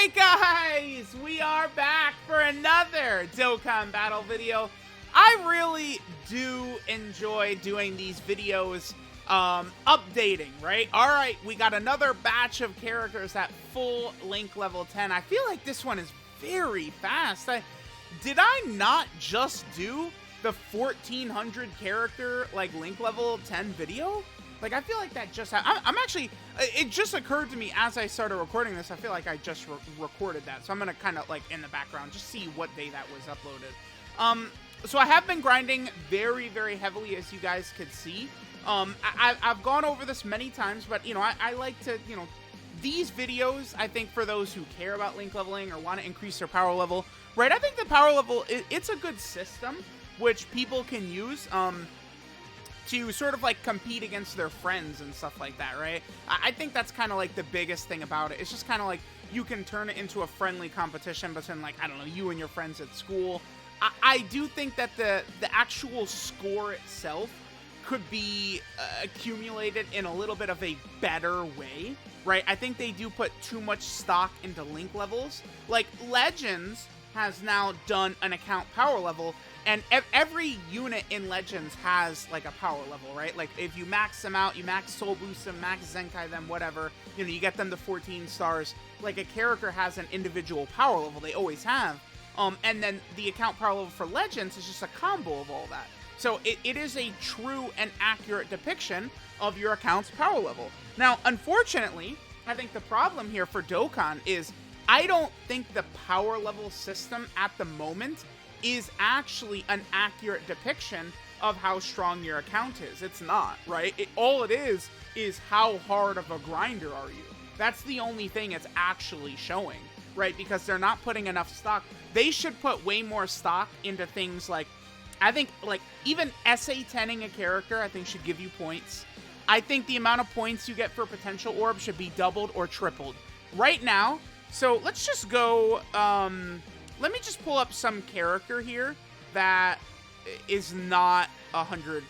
Alright guys, we are back for another Dokkan battle video. I really do enjoy doing these videos, updating, right? Alright, we got another batch of characters at full Link level 10. I feel like this one is very fast. Did I not just do the 1400 character, like, Link level 10 video? Like, I feel like that just happened. I'm actually, it just occurred to me as I started recording this, I feel like I just recorded that. So I'm going to kind of, like, in the background, just see what day that was uploaded. So I have been grinding very, very heavily, as you guys could see. I've gone over this many times, but, you know, I like to, you know, these videos, I think for those who care about Link leveling or want to increase their power level, right? I think the power level, it's a good system, which people can use, to sort of like compete against their friends and stuff like that, right? I think that's kind of like the biggest thing about it. It's just kind of like you can turn it into a friendly competition between, like, I don't know, you and your friends at school. I do think that the actual score itself could be accumulated in a little bit of a better way, right? I think they do put too much stock into Link levels. Like, Legends has now done an account power level, and every unit in Legends has, like, a power level, right? Like, if you max them out, you max Soul Boost them, max Zenkai them, whatever, you know, you get them to 14 stars. Like, a character has an individual power level. They always have. And then the account power level for Legends is just a combo of all that. So it is a true and accurate depiction of your account's power level. Now, unfortunately, I think the problem here for Dokkan is I don't think the power level system at the moment is actually an accurate depiction of how strong your account is. It's not, right? All it is how hard of a grinder are you. That's the only thing it's actually showing, right? Because they're not putting enough stock. They should put way more stock into things like, I think, like, even SA10ing a character, I think should give you points. I think the amount of points you get for potential orbs should be doubled or tripled. Right now, so let's just go, let me just pull up some character here that is not 100%.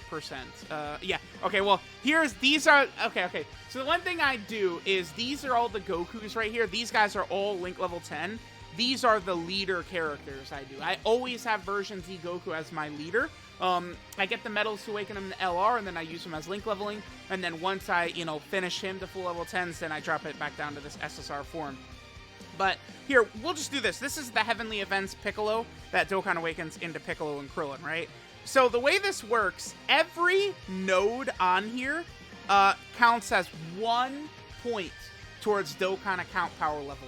Yeah, okay, well, these are, okay. So the one thing I do is these are all the Gokus right here. These guys are all Link level 10. These are the leader characters I do. I always have version Z Goku as my leader. I get the medals to awaken him to LR, and then I use him as Link leveling. And then once I, you know, finish him to full level 10s, then I drop it back down to this SSR form. But here, we'll just do this. This is the Heavenly Events Piccolo that Dokkan awakens into Piccolo and Krillin, right? So the way this works, every node on here counts as 1 point towards Dokkan account power level.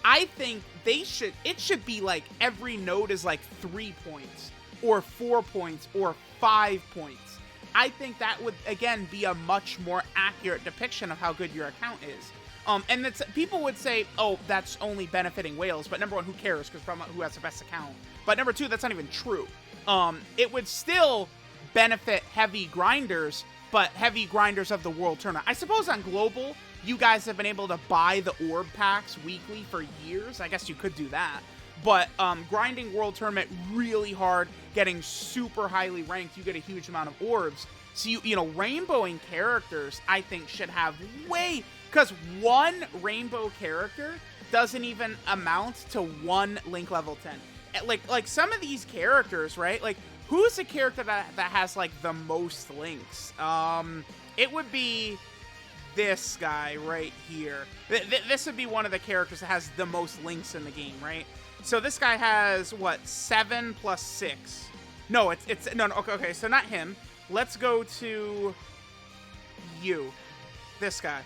I think it should be like every node is like 3 points, or 4 points, or 5 points. I think that would, again, be a much more accurate depiction of how good your account is. And people would say, oh, that's only benefiting whales, but number one, who cares, because from who has the best account. But number two, that's not even true. It would still benefit heavy grinders, but heavy grinders of the World Tournament. I suppose on Global, you guys have been able to buy the orb packs weekly for years. I guess you could do that. But grinding World Tournament really hard, getting super highly ranked, you get a huge amount of orbs. So, you know, rainbowing characters, I think, should have way... Because one rainbow character doesn't even amount to 1 Link level 10. Like some of these characters, right? Like, who's a character that has, like, the most links? It would be this guy right here. This would be one of the characters that has the most links in the game, right? So this guy has, what, 7 plus 6? No, no, okay, so not him. Let's go to you. This guy.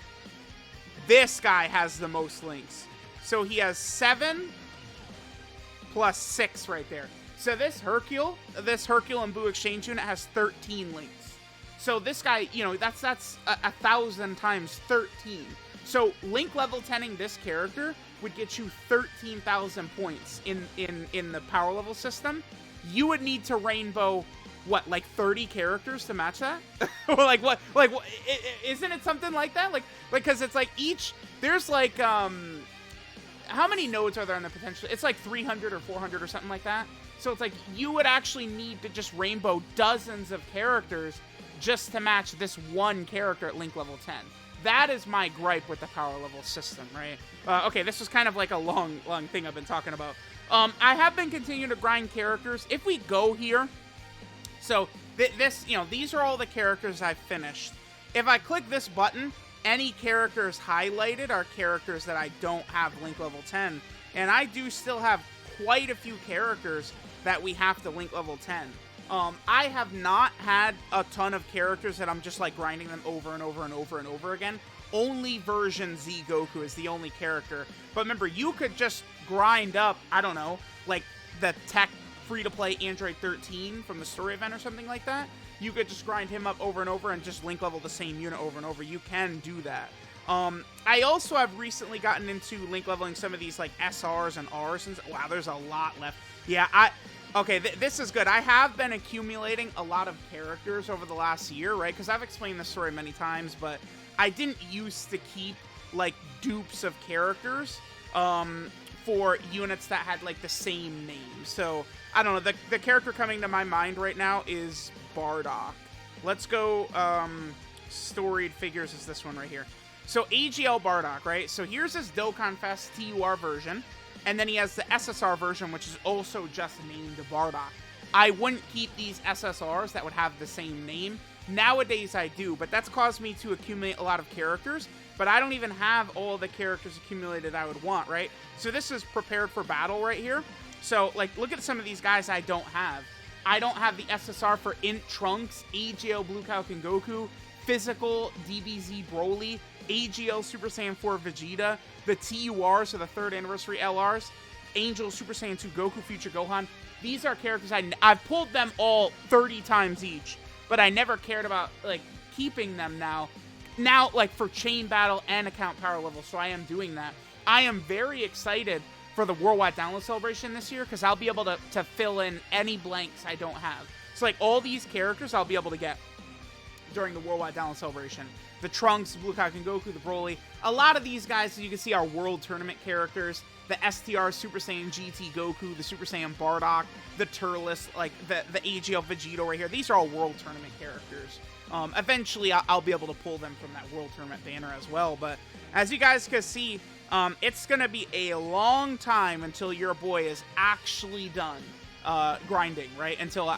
This guy has the most links. So he has 7 plus 6 right there. So this Hercule and Buu exchange unit has 13 links. So this guy, you know, that's 1,000 times 13. So Link level 10ing this character would get you 13,000 points in the power level system. You would need to rainbow, what, like 30 characters to match that? Like what? Isn't it something like that? Like, because it's like there's like, how many nodes are there in the potential? It's like 300 or 400 or something like that. So it's like you would actually need to just rainbow dozens of characters just to match this one character at Link level 10. That is my gripe with the power level system, right? Okay, this was kind of like a long thing I've been talking about. I have been continuing to grind characters. If we go here, so these are all the characters I've finished. If I click this button, any characters highlighted are characters that I don't have link level 10. And I do still have quite a few characters that we have to link level 10. I have not had a ton of characters that I'm just like grinding them over and over and over and over again. Only version Z Goku is the only character. But remember, you could just grind up, I don't know, like the tech free-to-play Android 13 from the story event or something like that. You could just grind him up over and over and just link level the same unit over and over. You can do that. I also have recently gotten into link leveling some of these like SRs and Rs. And wow, there's a lot left. Yeah, okay, this is good. I have been accumulating a lot of characters over the last year, right? Because I've explained this story many times, but I didn't used to keep like dupes of characters for units that had like the same name. So I don't know. The character coming to my mind right now is Bardock. Let's go. Storied figures is this one right here. So AGL Bardock, right? So here's his Dokkan Fest TUR version. And then he has the SSR version, which is also just named Bardock. I wouldn't keep these SSRs that would have the same name. Nowadays I do, but that's caused me to accumulate a lot of characters. But I don't even have all the characters accumulated I would want, right? So this is prepared for battle right here. So, like, look at some of these guys I don't have. I don't have the SSR for Int Trunks, AGL Blue Falcon Goku, Physical DBZ Broly, AGL Super Saiyan 4 Vegeta, the TUR, so the 3rd Anniversary LRs, Angel Super Saiyan 2 Goku Future Gohan. These are characters I've pulled them all 30 times each, but I never cared about, like, keeping them now, like, for chain battle and account power level, so I am doing that. I am very excited for the Worldwide Download Celebration this year, because I'll be able to fill in any blanks I don't have. So, like, all these characters I'll be able to get during the Worldwide Download Celebration. The Trunks, Blue Falcon Goku, the Broly. A lot of these guys, as you can see, are World Tournament characters. The STR Super Saiyan GT Goku, the Super Saiyan Bardock, the Turles, like the AGL Vegito right here. These are all World Tournament characters. Eventually, I'll be able to pull them from that World Tournament banner as well. But as you guys can see, it's going to be a long time until your boy is actually done grinding, right? Until,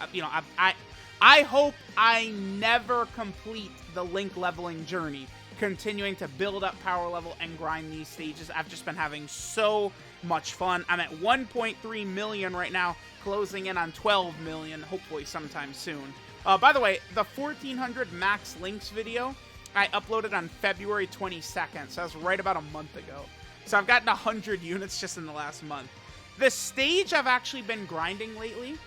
I hope I never complete the link leveling journey, continuing to build up power level and grind these stages. I've just been having so much fun. I'm at 1.3 million right now, closing in on 12 million, hopefully sometime soon. By the way, the 1400 max links video I uploaded on February 22nd, so that's right about a month ago. So I've gotten 100 units just in the last month. The stage I've actually been grinding lately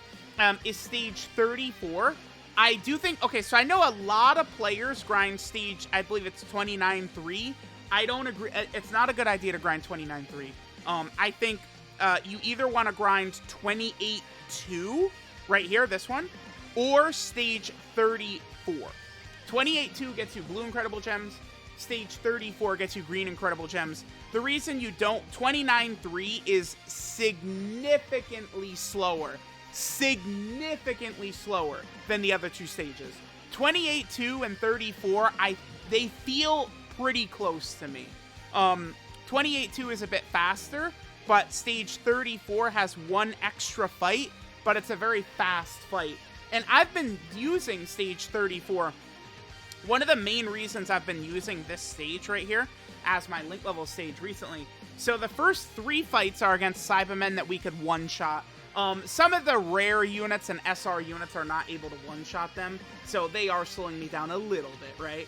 is stage 34. I do think, okay, so I know a lot of players grind stage, I believe it's 29-3. I don't agree. It's not a good idea to grind 29-3. I think you either want to grind 28-2, right here, this one, or stage 34. 28-2 gets you blue Incredible Gems. Stage 34 gets you green Incredible Gems. The reason you don't, 29-3 is significantly slower than the other two stages. 28-2 and 34, they feel pretty close to me. 28-2 is a bit faster, but stage 34 has one extra fight, but it's a very fast fight. And I've been using stage 34. One of the main reasons I've been using this stage right here as my link level stage recently. So the first 3 fights are against Cybermen that we could one-shot. Some of the rare units and SR units are not able to one-shot them, so they are slowing me down a little bit, right?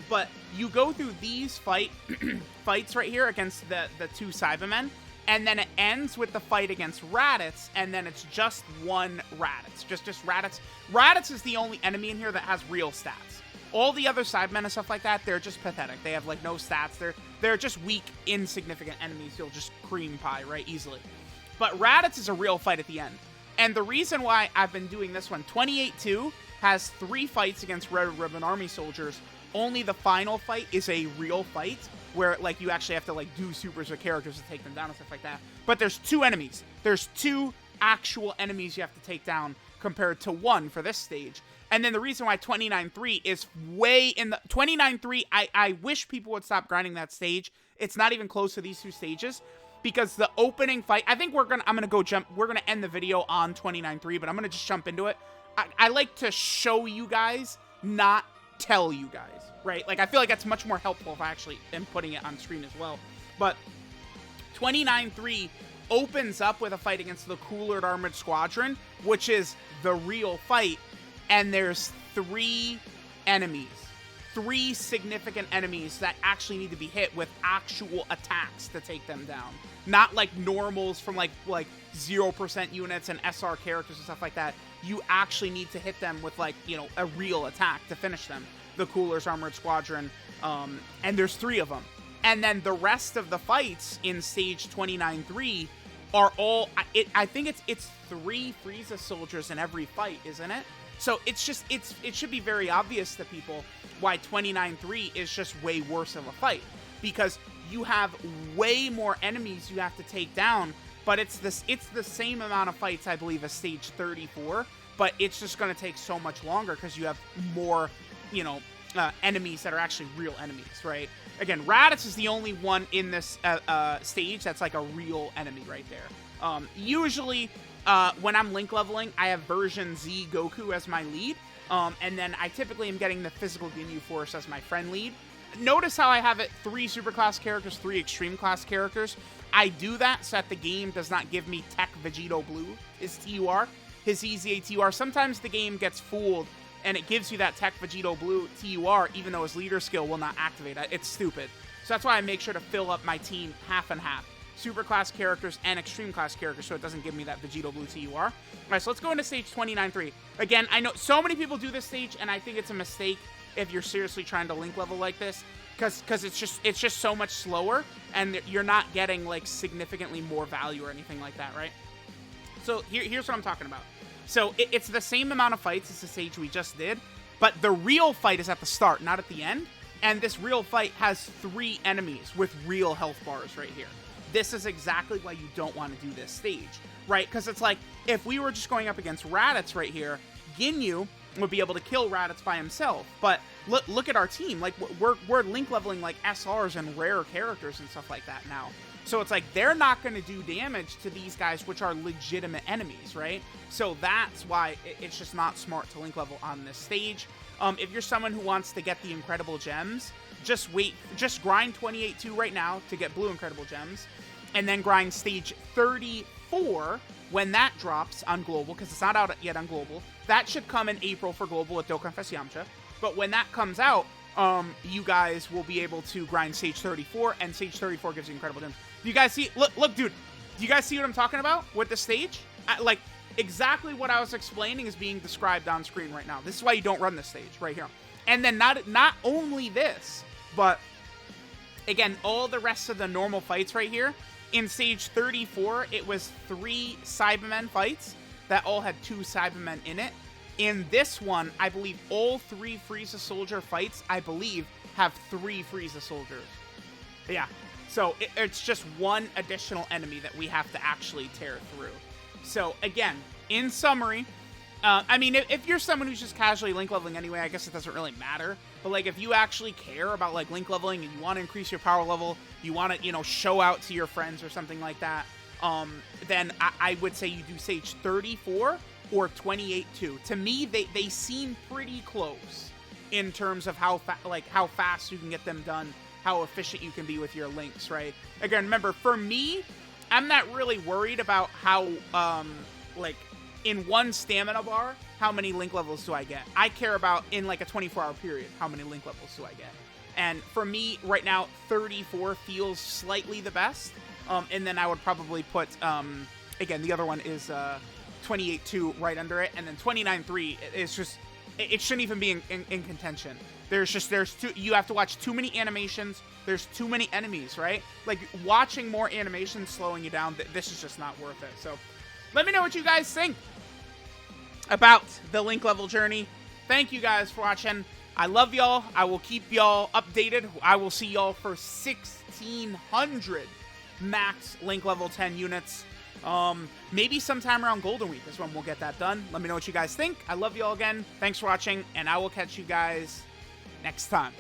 But you go through these fights right here against the 2 Cybermen, and then it ends with the fight against Raditz, and then it's just one Raditz. Just Raditz. Raditz is the only enemy in here that has real stats. All the other Cybermen and stuff like that, they're just pathetic. They have, like, no stats. They're just weak, insignificant enemies you'll just cream pie, right, easily. But Raditz is a real fight at the end. And the reason why I've been doing this one, 28-2 has 3 fights against Red Ribbon Army soldiers. Only the final fight is a real fight, where, like, you actually have to, like, do supers or characters to take them down and stuff like that. But there's 2 enemies. There's 2 actual enemies you have to take down compared to 1 for this stage. And then the reason why 29-3 is way in the 29-3, I wish people would stop grinding that stage. It's not even close to these two stages, because the opening fight, I think we're gonna end the video on 29-3, but I'm gonna just jump into it. I like to show you guys, not tell you guys, right? Like, I feel like that's much more helpful if I actually am putting it on screen as well. But 29-3 opens up with a fight against the Coulard Armored Squadron, which is the real fight, and there's 3 enemies. 3 significant enemies that actually need to be hit with actual attacks to take them down. Not like normals from like 0% units and SR characters and stuff like that. You actually need to hit them with, like, you know, a real attack to finish them. The Coulard Armored Squadron, and there's 3 of them. And then the rest of the fights in stage 29-3 are all, I think it's 3 Frieza soldiers in every fight, isn't it? So it should be very obvious to people why 29-3 is just way worse of a fight, because you have way more enemies you have to take down, but it's the same amount of fights, I believe, as stage 34, but it's just going to take so much longer because you have more, you know, enemies that are actually real enemies, right? Again, Raditz is the only one in this stage that's like a real enemy right there. Usually, when I'm link leveling, I have version Z Goku as my lead, and then I typically am getting the physical Ginyu Force as my friend lead. Notice how I have it 3 super class characters, 3 extreme class characters. I do that so that the game does not give me Tech Vegito Blue, his TUR, his EZA TUR. Sometimes the game gets fooled and it gives you that Tech Vegito Blue TUR, even though his leader skill will not activate. It's stupid. So that's why I make sure to fill up my team half and half. Super class characters and extreme class characters, so it doesn't give me that Vegito Blue TUR. All right, so let's go into stage 29-3. Again, I know so many people do this stage, and I think it's a mistake if you're seriously trying to link level like this, because it's just so much slower, and you're not getting like significantly more value or anything like that, right? So here's what I'm talking about. So it's the same amount of fights as the stage we just did, but the real fight is at the start, not at the end. And this real fight has 3 enemies with real health bars right here. This is exactly why you don't want to do this stage, right? Because it's like, if we were just going up against Raditz right here, Ginyu would be able to kill Raditz by himself. But look at our team. Like, we're link leveling like SRs and rare characters and stuff like that now. So it's like, they're not going to do damage to these guys, which are legitimate enemies, right? So that's why it's just not smart to link level on this stage. If you're someone who wants to get the Incredible Gems, just grind 28-2 right now to get blue Incredible Gems, and then grind stage 34 when that drops on Global, because it's not out yet on Global. That should come in April for Global at Dokkan Fest Yamcha. But when that comes out, you guys will be able to grind stage 34, and stage 34 gives you Incredible Gems. Do you guys see? Look, dude. Do you guys see what I'm talking about with the stage? Like, exactly what I was explaining is being described on screen right now. This is why you don't run this stage right here. And then not only this, but again, all the rest of the normal fights right here. In stage 34, it was 3 Cybermen fights that all had 2 Cybermen in it. In this one, I believe all 3 Frieza Soldier fights, I believe, have 3 Frieza Soldiers. Yeah. So it's just 1 additional enemy that we have to actually tear through. So again, in summary, I mean, if you're someone who's just casually link leveling anyway, I guess it doesn't really matter. But like, if you actually care about like link leveling and you want to increase your power level, you want to, you know, show out to your friends or something like that, then I would say you do stage 34 or 28-2. To me, they seem pretty close in terms of how fast you can get them done, how efficient you can be with your links, right? Again, remember, for me, I'm not really worried about how, like, in 1 stamina bar, how many link levels do I get? I care about, in like a 24-hour period, how many link levels do I get? And for me, right now, 34 feels slightly the best. And then I would probably put, again, the other one is 28-2 right under it. And then 29-3 is just, it shouldn't even be in contention. You have to watch too many animations. There's too many enemies, right? Like, watching more animations slowing you down, this is just not worth it. So let me know what you guys think about the link level journey. Thank you guys for watching. I love y'all. I will keep y'all updated. I will see y'all for 1,600 max link level 10 units. Maybe sometime around Golden Week is when we'll get that done. Let me know what you guys think. I love you all again. Thanks for watching, and I will catch you guys next time.